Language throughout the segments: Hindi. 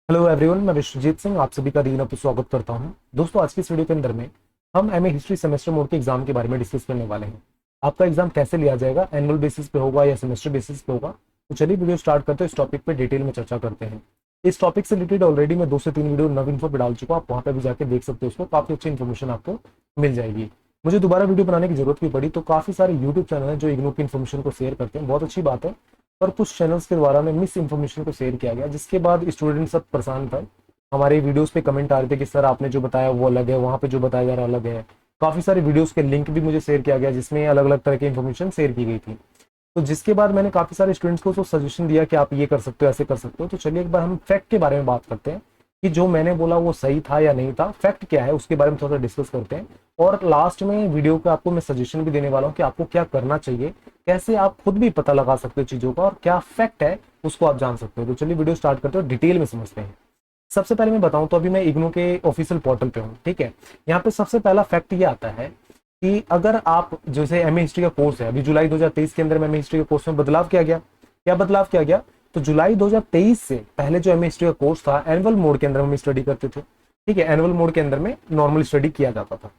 हेलो एवरीवन, मैं विश्वजीत सिंह आप सभी का दीन पे स्वागत करता हूं। दोस्तों, आज की इस वीडियो के अंदर में हम एमए हिस्ट्री सेमेस्टर मोड के एग्जाम के बारे में डिस्कस करने वाले हैं। आपका एग्जाम कैसे लिया जाएगा, एनुअल बेसिस पे होगा या सेमेस्टर बेसिस पे होगा? तो चलिए वीडियो स्टार्ट करते हैं, इस टॉपिक पे डिटेल में चर्चा करते हैं। इस टॉपिक से रिलेटेड ऑलरेडी मैं 2 से 3 वीडियो नव इन्फो पे डाल चुका हूं, आप वहां पर भी जाकर देख सकते हो, उसको काफी अच्छी इन्फॉर्मेशन आपको मिल जाएगी। मुझे दोबारा वीडियो बनाने की जरूरत भी पड़ी तो काफी सारे यूट्यूब चैनल है जो इग्नू की इन्फॉर्मेशन को शेयर करते हैं, बहुत अच्छी बात है। पर कुछ चैनल्स के द्वारा में मिस इन्फॉर्मेशन को शेयर किया गया, जिसके बाद स्टूडेंट सब परेशान था। हमारे वीडियोस पे कमेंट आ रहे थे कि सर आपने जो बताया वो अलग है, वहां पे जो बताया जा रहा अलग है। काफी सारे वीडियोस के लिंक भी मुझे शेयर किया गया जिसमें अलग अलग तरह की इन्फॉर्मेशन शेयर की गई थी। तो जिसके बाद मैंने काफी सारे स्टूडेंट्स को सजेशन दिया कि आप ये कर सकते हो, ऐसे कर सकते हो। तो चलिए एक बार हम फैक्ट के बारे में बात करते हैं कि जो मैंने बोला वो सही था या नहीं था, फैक्ट क्या है उसके बारे में थोड़ा सा डिस्कस करते हैं। और लास्ट में वीडियो को आपको मैं सजेशन भी देने वाला हूँ कि आपको क्या करना चाहिए, कैसे आप खुद भी पता लगा सकते हो चीजों का, और क्या फैक्ट है उसको आप जान सकते हो। तो चलिए वीडियो स्टार्ट करते हो, डिटेल में समझते हैं। सबसे पहले मैं बताऊं तो अभी मैं इग्नू के ऑफिशियल पोर्टल पे हूँ, ठीक है। यहाँ पे सबसे पहला फैक्ट ये आता है कि अगर आप जैसे एमए हिस्ट्री का कोर्स है, अभी जुलाई 2023 के अंदर में एमए हिस्ट्री के कोर्स में बदलाव किया गया। क्या बदलाव किया गया? तो जुलाई 2023 से पहले जो एमए हिस्ट्री का कोर्स था, एनुअल मोड के अंदर हम स्टडी करते थे, ठीक है। एनुअल मोड के अंदर में नॉर्मल स्टडी किया जाता था।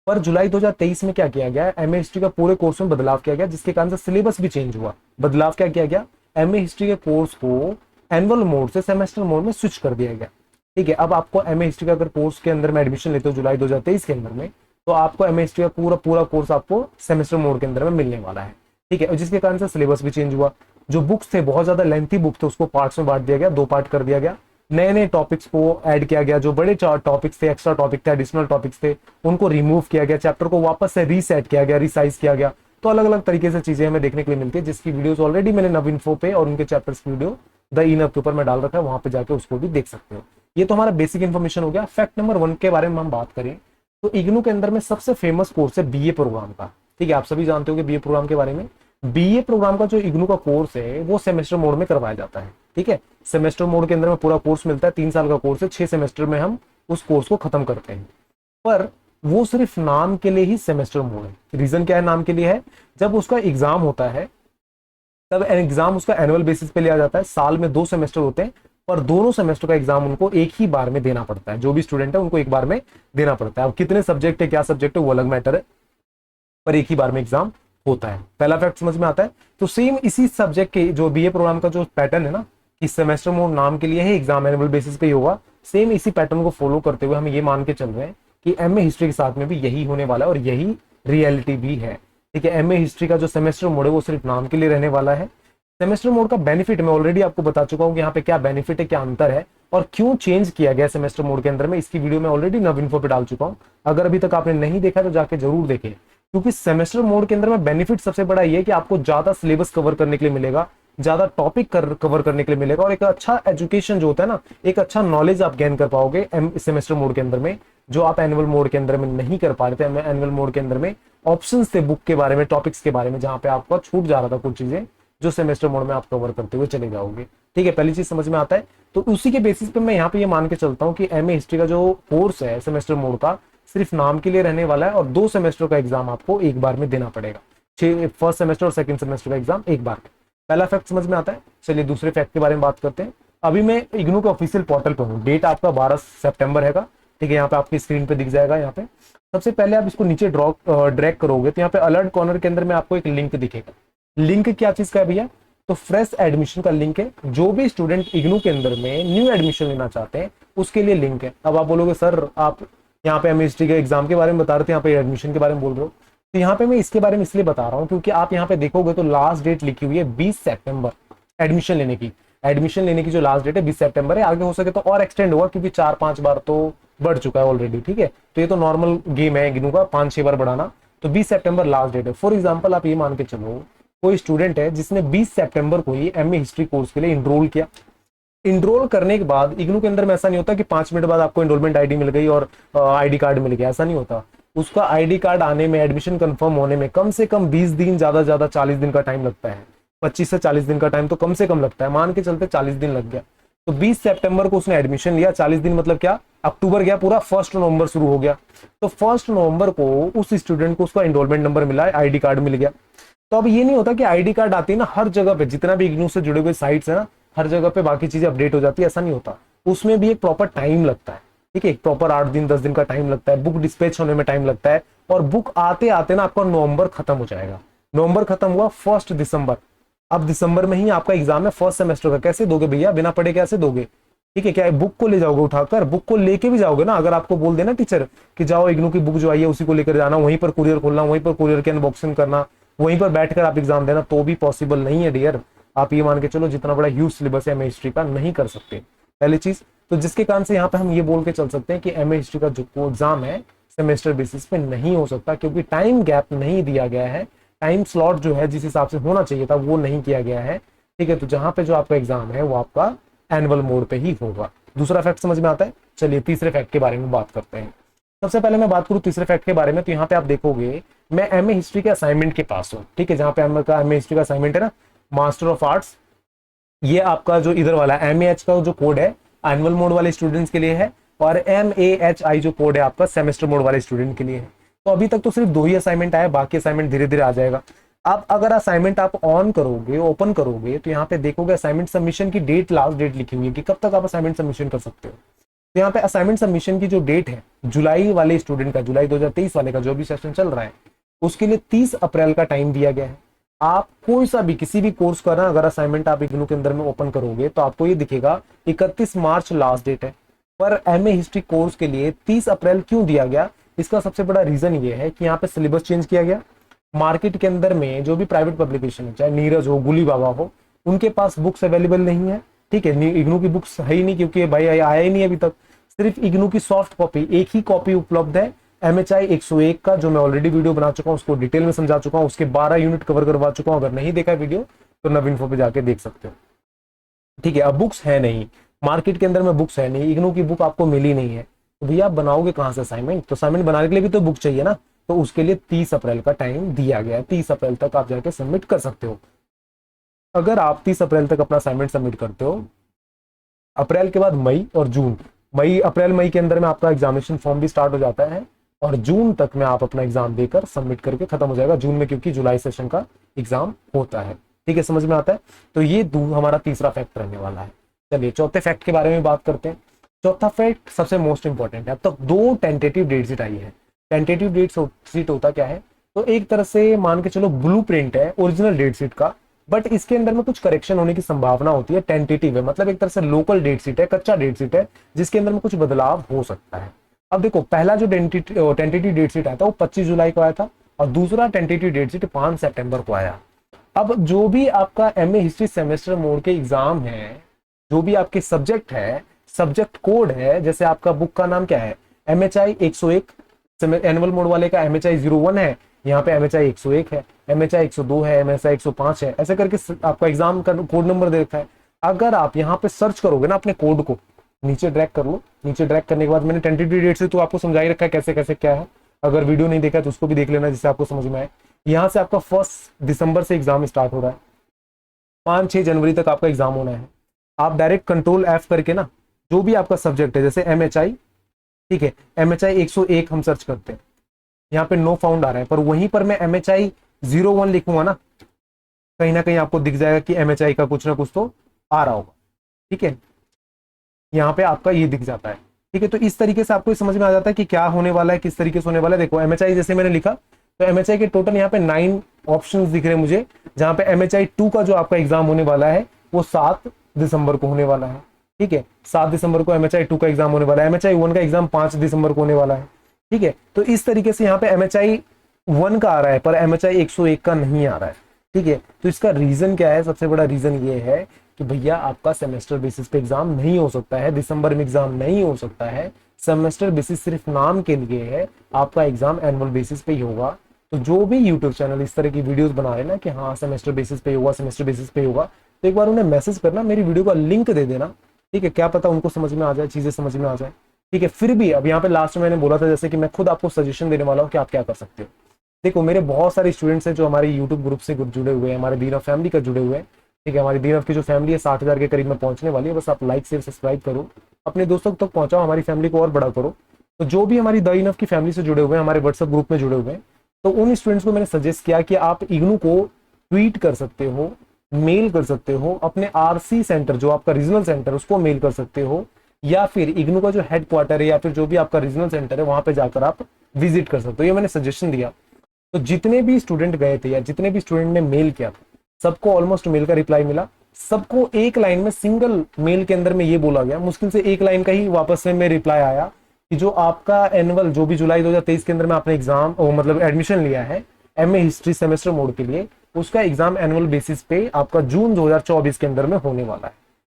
पर जुलाई 2023 में क्या किया गया, एमए हिस्ट्री का पूरे कोर्स में बदलाव किया गया, जिसके कारण से सिलेबस भी चेंज हुआ। बदलाव क्या किया गया, एमए हिस्ट्री के कोर्स को एनुअल मोड से सेमेस्टर मोड में स्विच कर दिया गया, ठीक है। अब आपको एमए हिस्ट्री का अगर कोर्स के अंदर में एडमिशन लेते हो जुलाई 2023 के अंदर में, तो आपको एमए हिस्ट्री का पूरा पूरा कोर्स आपको सेमेस्टर मोड के अंदर में मिलने वाला है, ठीक है। और जिसके कारण से सिलेबस भी चेंज हुआ। जो बुक्स थे, बहुत ज्यादा लेंथी बुक थे, उसको पार्ट्स में बांट दिया गया, 2 पार्ट कर दिया गया। नए नए टॉपिक्स को ऐड किया गया, जो बड़े टॉपिक्स थे, एक्स्ट्रा टॉपिक थे, एडिशनल टॉपिक्स थे, उनको रिमूव किया गया। चैप्टर को वापस से रीसेट किया गया, रिसाइज किया गया। तो अलग अलग तरीके से चीजें हमें देखने के लिए मिलती है, जिसकी वीडियोस ऑलरेडी मैंने नव इन्फो पे और उनके चैप्टर्स की वीडियो द इनफ के ऊपर मैं डाल रखा है, वहां पे जाके उसको भी देख सकते हो। ये तो हमारा बेसिक इन्फॉर्मेशन हो गया। फैक्ट नंबर 1 के बारे में हम बात करें तो इग्नू के अंदर में सबसे फेमस कोर्स है बीए प्रोग्राम का, ठीक है। आप सभी जानते हो कि बीए प्रोग्राम के बारे में। बीए प्रोग्राम का जो इग्नू का कोर्स है वो सेमेस्टर मोड में करवाया जाता है, ठीक है। सेमेस्टर मोड के अंदर में पूरा कोर्स मिलता है, 3 साल का कोर्स है, 6 सेमेस्टर में हम उस कोर्स को खत्म करते हैं। पर वो सिर्फ नाम के लिए ही सेमेस्टर मोड है। रीजन क्या है नाम के लिए है? जब उसका एग्जाम होता है तब एग्जाम उसका एनुअल बेसिस पे लिया जाता है। साल में 2 सेमेस्टर होते हैं, पर दोनों सेमेस्टर का एग्जाम उनको एक ही बार में देना पड़ता है। जो भी स्टूडेंट है उनको एक बार में देना पड़ता है। अब कितने सब्जेक्ट है, क्या सब्जेक्ट है, वो अलग मैटर है, पर एक ही बार में एग्जाम होता है। पहला फैक्ट समझ में आता है। तो सेम इसी सब्जेक्ट के जो बीए प्रोग्राम का जो पैटर्न है ना, कि सेमेस्टर मोड नाम के लिए है, एग्जाम एनुअल बेसिस पे ही होगा, सेम इसी पैटर्न को फॉलो करते हुए हम ये मान के चल रहे हैं कि एमए हिस्ट्री के साथ में भी यही होने वाला है, और यही रियलिटी भी है, ठीक है। एमए हिस्ट्री का जो सेमेस्टर मोड है वो सिर्फ नाम के लिए रहने वाला है। सेमेस्टर मोड का बेनिफिट मैं ऑलरेडी आपको बता चुका हूं कि यहाँ पे क्या बेनिफिट है, क्या अंतर है, और क्यों चेंज किया गया सेमेस्टर मोड के अंदर में। इसकी वीडियो मैं ऑलरेडी नव इन्फो पे डाल चुका हूं। अगर अभी तक आपने नहीं देखा तो जाके जरूर देखें, क्योंकि सेमेस्टर मोड के अंदर में बेनिफिट सबसे बड़ा ये है कि आपको ज्यादा सिलेबस कवर करने के लिए मिलेगा, ज्यादा टॉपिक कवर करने के लिए मिलेगा, और एक अच्छा एजुकेशन जो होता है ना, एक अच्छा नॉलेज आप गेन कर पाओगे सेमेस्टर मोड के अंदर में, जो आप एनुअल मोड के अंदर में नहीं कर पा रहे थे। एनुअल मोड के अंदर में ऑप्शंस थे बुक के बारे में, टॉपिक्स के बारे में, जहां पे आपको छूट जा रहा था कुछ चीजें जो सेमेस्टर मोड में आप कवर करते हुए चले जाओगे, ठीक है। पहली चीज समझ में आता है। तो उसी के बेसिस पे मैं यहाँ पे ये मान के चलता हूँ कि एमए हिस्ट्री का जो कोर्स है सेमेस्टर मोड का सिर्फ नाम के लिए रहने वाला है, और 2 सेमेस्टर का एग्जाम आपको एक बार में देना पड़ेगा। फर्स्ट सेमेस्टर और सेकंड सेमेस्टर का एग्जाम एक बार में। पहला फैक्ट समझ में आता है। चलिए दूसरे फैक्ट के बारे में बात करते हैं। अभी मैं इग्नू के ऑफिशियल पोर्टल पे हूँ, डेट आपका 12 सितंबर है, ठीक है। यहाँ पे आपकी स्क्रीन पे दिख जाएगा। यहाँ पे सबसे पहले आप इसको नीचे ड्रैग करोगे तो यहाँ पे अलर्ट कॉर्नर के अंदर में आपको एक लिंक दिखेगा। लिंक क्या चीज का है भैया? तो फ्रेश एडमिशन का लिंक है। जो भी स्टूडेंट इग्नू के अंदर में न्यू एडमिशन लेना चाहते हैं उसके लिए लिंक है। अब आप बोलोगे सर आप यहाँ पे एमएसटी के एग्जाम के बारे में बता रहे थे, यहाँ पे एडमिशन के बारे में बोल रहे हो। तो यहाँ पे मैं इसके बारे में इसलिए बता रहा हूँ क्योंकि आप यहाँ पे देखोगे तो लास्ट डेट लिखी हुई है 20 सितंबर एडमिशन लेने की। एडमिशन लेने की जो लास्ट डेट है 20 सितंबर है। आगे हो सके तो और एक्सटेंड होगा, क्योंकि 4-5 बार तो बढ़ चुका है ऑलरेडी, ठीक है। तो ये तो नॉर्मल गेम है इग्नू का, 5-6 बार बढ़ाना। तो 20 सितंबर लास्ट डेट है। फॉर एग्जाम्पल आप ये मान के चलो कोई स्टूडेंट है जिसने 20 सितंबर को ही एमए हिस्ट्री कोर्स के लिए इनरोल किया। इनरोल करने के बाद इग्नू के अंदर में ऐसा नहीं होता कि 5 मिनट बाद आपको एनरोलमेंट आईडी मिल गई और आईडी कार्ड मिल गया, ऐसा नहीं होता। उसका आईडी कार्ड आने में, एडमिशन कंफर्म होने में कम से कम 20 दिन, ज्यादा ज्यादा 40 दिन का टाइम लगता है। 25 से 40 दिन का टाइम तो कम से कम लगता है, मान के चलते 40 दिन लग गया। तो 20 सितंबर को उसने एडमिशन लिया, 40 दिन मतलब क्या, अक्टूबर गया पूरा, 1 नवंबर शुरू हो गया। तो 1 नवंबर को उस स्टूडेंट को उसका एनरोलमेंट नंबर मिला है, आईडी कार्ड मिल गया। तो अब ये नहीं होता कि आईडी कार्ड आती है ना हर जगह पे, जितना भी इग्नू से जुड़े हुए साइट्स है ना, हर जगह पे बाकी चीजें अपडेट हो जाती है, ऐसा नहीं होता। उसमें भी एक प्रॉपर टाइम लगता है, ठीक है, एक प्रॉपर 8 दिन 10 दिन का टाइम लगता है, बुक डिस्पैच होने में टाइम लगता है, और बुक आते आते ना आपका नवंबर खत्म हो जाएगा। नवंबर खत्म हुआ 1 दिसंबर, अब दिसंबर में ही आपका एग्जाम है फर्स्ट सेमेस्टर का। कैसे दोगे भैया, बिना पढ़े कैसे दोगे? ठीक है, क्या बुक को ले जाओगे उठाकर? बुक को लेके भी जाओगे ना, अगर आपको बोल देना टीचर कि जाओ इग्नू की बुक जो आई है उसी को लेकर जाना, वहीं पर कुरियर खोलना, वहीं पर कुरियर की अनबॉक्सिंग करना, वहीं पर बैठकर आप एग्जाम देना, तो भी पॉसिबल नहीं है डियर। आप ये मान के चलो जितना बड़ा ह्यूज सिलेबस है एमए हिस्ट्री का, नहीं कर सकते पहली चीज। तो जिसके कारण से यहाँ पे हम ये बोल के चल सकते हैं कि एमए हिस्ट्री का जो एग्जाम है सेमेस्टर बेसिस पे नहीं हो सकता, क्योंकि टाइम गैप नहीं दिया गया है, टाइम स्लॉट जो है जिस हिसाब से होना चाहिए था वो नहीं किया गया है। ठीक है, तो जहां पे जो आपका एग्जाम है वो आपका एनुअल मोड पे ही होगा। दूसरा फैक्ट समझ में आता है। चलिए तीसरे फैक्ट के बारे में बात करते हैं। सबसे पहले मैं बात करूं तीसरे फैक्ट के बारे में, तो यहाँ पे आप देखोगे मैं एमए हिस्ट्री के असाइनमेंट के पास हूँ। ठीक है, जहां पे एमए हिस्ट्री का असाइनमेंट है ना, मास्टर ऑफ आर्ट्स, ये आपका जो इधर वाला एमएएच का जो कोड है एनुअल मोड वाले स्टूडेंट्स के लिए है, और एमएएचआई जो कोड है आपका सेमेस्टर मोड वाले स्टूडेंट के लिए है। तो अभी तक तो सिर्फ 2 ही असाइनमेंट आए, बाकी असाइनमेंट धीरे धीरे आ जाएगा। अब अगर असाइनमेंट आप ऑन करोगे, ओपन करोगे, तो यहाँ पे देखोगे असाइनमेंट सबमिशन की डेट, लास्ट डेट लिखी हुई है कि कब तक आप असाइनमेंट सबमिशन कर सकते हो। तो यहाँ पे असाइनमेंट सबमिशन की जो डेट है जुलाई वाले स्टूडेंट का, जुलाई 2023 वाले का जो भी सेशन चल रहा है, उसके लिए 30 अप्रैल का टाइम दिया गया है। आप कोई सा भी किसी भी कोर्स का ना अगर असाइनमेंट आप इग्नू के अंदर में ओपन करोगे तो आपको ये दिखेगा 31 मार्च लास्ट डेट है, पर एमए हिस्ट्री कोर्स के लिए 30 अप्रैल क्यों दिया गया? इसका सबसे बड़ा रीजन ये है कि यहाँ पे सिलेबस चेंज किया गया। मार्केट के अंदर में जो भी प्राइवेट पब्लिकेशन है, चाहे नीरज हो, गुली बाबा हो, उनके पास बुक्स अवेलेबल नहीं है। ठीक है, इग्नू की बुक्स है ही नहीं, क्योंकि भाई आया ही नहीं अभी तक। सिर्फ इग्नू की सॉफ्ट कॉपी, एक ही कॉपी उपलब्ध है एमएचआई 101 का, जो मैं ऑलरेडी वीडियो बना चुका हूं, उसको डिटेल में समझा चुका हूं, उसके 12 यूनिट कवर करवा चुका हूं। अगर नहीं देखा वीडियो तो नविनफो पे जाके देख सकते हो। ठीक है, अब बुक्स है नहीं, मार्केट के अंदर में बुक्स है नहीं, इग्नू की बुक आपको मिली नहीं है, तो भैया आप बनाओगे कहां से असाइनमेंट? तो असाइनमेंट बनाने के लिए भी तो बुक चाहिए ना, तो उसके लिए 30 अप्रैल का टाइम दिया गया है। 30 अप्रैल तक आप जाके सबमिट कर सकते हो। अगर आप 30 अप्रैल तक अपना असाइनमेंट सबमिट करते हो, अप्रैल के बाद मई और जून, अप्रैल मई के अंदर में आपका एग्जामिनेशन फॉर्म भी स्टार्ट हो जाता है, और जून तक में आप अपना एग्जाम देकर सबमिट करके खत्म हो जाएगा जून में, क्योंकि जुलाई सेशन का एग्जाम होता है। ठीक है, समझ में आता है। तो ये हमारा तीसरा फैक्ट रहने वाला है। चलिए चौथे फैक्ट के बारे में बात करते हैं। चौथा फैक्ट सबसे मोस्ट इंपॉर्टेंट है। अब तक 2 टेंटेटिव डेट शीट आई है। टेंटेटिव डेट शीट होता क्या है? तो एक तरह से मान के चलो ब्लूप्रिंट है ओरिजिनल डेट शीट का, बट इसके अंदर में कुछ करेक्शन होने की संभावना होती है। टेंटेटिव है मतलब एक तरह से लोकल डेट शीट है, कच्चा डेट शीट है, जिसके अंदर में कुछ बदलाव हो सकता है। अब देखो, पहला जो टेंटेटिव डेट शीट आया था वो 25 जुलाई को आया था, और दूसरा टेंटेटिव डेट शीट 5 सितंबर को आया। अब जो भी आपका एमए हिस्ट्री सेमेस्टर मोड के एग्जाम है, जो भी आपके सब्जेक्ट है, सब्जेक्ट कोड है, जैसे आपका बुक का नाम क्या है, एमएचआई 101, एनुअल मोड वाले का एमएचआई 01 है, यहाँ पे एमएचआई 101 है, एमएचआई 102 है, एमएचआई 105 है, ऐसे करके आपका एग्जाम का कोड नंबर दे रखा है। अगर आप यहाँ पे सर्च करोगे ना अपने कोड को, नीचे ड्रैग कर लो, नीचे ड्रैग करने के बाद मैंने टेंटेटिव डेट से तो आपको समझा ही रखा है कैसे कैसे क्या है। अगर वीडियो नहीं देखा तो उसको भी देख लेना जिससे आपको समझ में आए। यहाँ से आपका 1 दिसंबर से एग्जाम स्टार्ट हो रहा है, 5-6 जनवरी तक आपका एग्जाम होना है। आप डायरेक्ट कंट्रोल F करके ना जो भी आपका सब्जेक्ट है, जैसे एमएचआई, ठीक है, एमएचआई 101 हम सर्च करते हैं, यहाँ पे नो फाउंड आ रहा है, पर वहीं पर मैं एमएचआई 01 लिखूंगा ना, कहीं ना कहीं आपको दिख जाएगा कि एमएचआई का कुछ ना कुछ तो आ रहा होगा। ठीक है, यहाँ पे आपका ये दिख जाता है। ठीक है, तो इस तरीके से आपको समझ में आ जाता है कि क्या होने वाला है, किस तरीके से होने वाला है। देखो एमएचआई जैसे मैंने लिखा, तो एमएचआई के टोटल यहाँ पे 9 ऑप्शंस दिख रहे हैं मुझे, जहां पे एमएचआई 2 का जो आपका एग्जाम होने वाला है वो 7 दिसंबर को होने वाला है। ठीक है, 7 दिसंबर को एमएचआई 2 का एग्जाम होने वाला है, एमएचआई 1 का एग्जाम 5 दिसंबर को होने वाला है। ठीक है, तो इस तरीके से यहाँ पे एमएचआई 1 का आ रहा है, पर एमएचआई 101 का नहीं आ रहा है। ठीक है, तो इसका रीजन क्या है? सबसे बड़ा रीजन ये है कि भैया आपका सेमेस्टर बेसिस पे एग्जाम नहीं हो सकता है, दिसंबर में एग्जाम नहीं हो सकता है। सेमेस्टर बेसिस सिर्फ नाम के लिए है, आपका एग्जाम एनुअल बेसिस पे ही होगा। तो जो भी यूट्यूब चैनल इस तरह की वीडियोस बना रहे ना कि हाँ सेमेस्टर बेसिस पे होगा, सेमेस्टर बेसिस पे होगा, तो एक बार उन्हें मैसेज करना, मेरी वीडियो का लिंक दे देना। ठीक है, क्या पता उनको समझ में आ जाए, चीजें समझ में आ जाए। ठीक है, फिर भी अब यहाँ पे लास्ट में मैंने बोला था जैसे कि मैं खुद आपको सजेशन देने वाला हूँ कि आप क्या कर सकते हो। देखो मेरे बहुत सारे स्टूडेंट्स हैं जो हमारे यूट्यूब ग्रुप से जुड़े हुए हैं, हमारे दीन ऑफ फैमिली का जुड़े हुए हैं। ठीक है, हमारी दीन ऑफ की जो फैमिली है 60,000 के करीब में पहुंचने वाली है। बस आप लाइक शेयर सब्सक्राइब करो, अपने दोस्तों तक पहुंचाओ, हमारी फैमिली को और बड़ा करो। तो जो भी हमारी दीन ऑफ की फैमिली से जुड़े हुए हैं, हमारे व्हाट्सएप ग्रुप में जुड़े हुए हैं, तो उन स्टूडेंट्स को मैंने सजेस्ट किया कि आप इग्नू को ट्वीट कर सकते हो, मेल कर सकते हो, अपने आरसी सेंटर जो आपका रीजनल सेंटर उसको मेल कर सकते हो, या फिर इग्नू का जो हेड क्वार्टर है या फिर जो भी आपका रीजनल सेंटर है वहां पे जाकर आप विजिट कर सकते हो। ये मैंने सजेशन दिया। तो जितने भी स्टूडेंट गए थे या जितने भी स्टूडेंट ने मेल किया था, सबको ऑलमोस्ट मेल का रिप्लाई मिला। सबको एक लाइन में, सिंगल मेल के अंदर में ये बोला गया, मुश्किल से एक लाइन का ही वापस में रिप्लाई आया कि जो आपका एनुअल, जो भी जुलाई 2023 के अंदर में आपने एग्जाम मतलब एडमिशन लिया है एमए हिस्ट्री सेमेस्टर मोड के लिए, उसका एग्जाम एनुअल बेसिस पे आपका जून 2024 के अंदर में होने वाला है।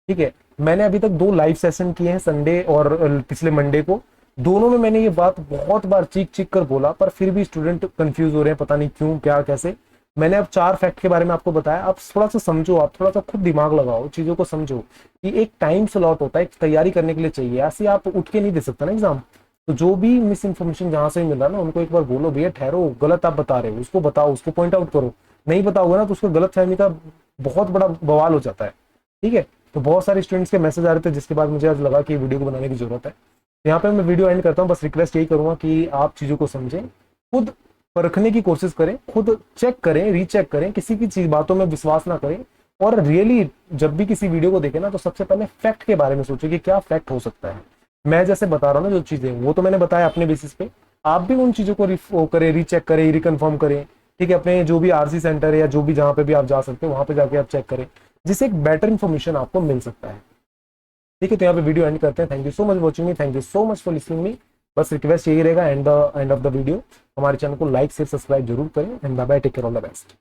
ठीक है, मैंने अभी तक 2 लाइव सेशन किए हैं, संडे और पिछले मंडे को। दोनों में मैंने ये बात बहुत बार चीख चीख कर बोला, पर फिर भी स्टूडेंट कंफ्यूज हो रहे हैं, पता नहीं क्यों, क्या, कैसे। मैंने अब 4 फैक्ट के बारे में आपको बताया। आप थोड़ा सा समझो, आप थोड़ा सा खुद दिमाग लगाओ, चीजों को समझो कि एक टाइम स्लॉट होता है, तैयारी करने के लिए चाहिए। ऐसे आप उठ के नहीं दे सकते ना एग्जाम। तो जो भी मिस इन्फॉर्मेशन जहां से मिला ना, उनको एक बार बोलो भैया ठहरो, गलत आप बता रहे हो, उसको बताओ, उसको पॉइंट आउट करो। नहीं बताओगे ना तो उसको गलत फहमी का बहुत बड़ा बवाल हो जाता है। ठीक है, तो बहुत सारे स्टूडेंट्स के मैसेज आ रहे थे, जिसके बाद मुझे आज लगा कि वीडियो को बनाने की जरूरत है। यहाँ पे मैं वीडियो एंड करता हूँ। बस रिक्वेस्ट यही करूंगा कि आप चीजों को समझें, खुद परखने की कोशिश करें, खुद चेक करें, रीचेक करें, किसी की चीज बातों में विश्वास ना करें। और रियली जब भी किसी वीडियो को देखें ना, तो सबसे पहले फैक्ट के बारे में सोचें कि क्या फैक्ट हो सकता है। मैं जैसे बता रहा हूँ ना जो चीजें, वो तो मैंने बताया अपने बेसिस पे। आप भी उन चीजों को करें, रीचेक करें, रिकन्फर्म करें। ठीक है, अपने जो भी आरसी सेंटर है या जो भी जहां पे भी आप जा सकते हो वहां पे जाके आप चेक करें, जिससे एक बेटर इंफॉर्मेशन आपको मिल सकता है। ठीक है, तो यहाँ पे वीडियो एंड करते हैं। Thank you so much watching me, thank you so much for listening me. बस रिक्वेस्ट यही रहेगा, एंड ऑफ द वीडियो हमारे चैनल को लाइक शेयर सब्सक्राइब जरूर करें। And bye bye, take care, all the best.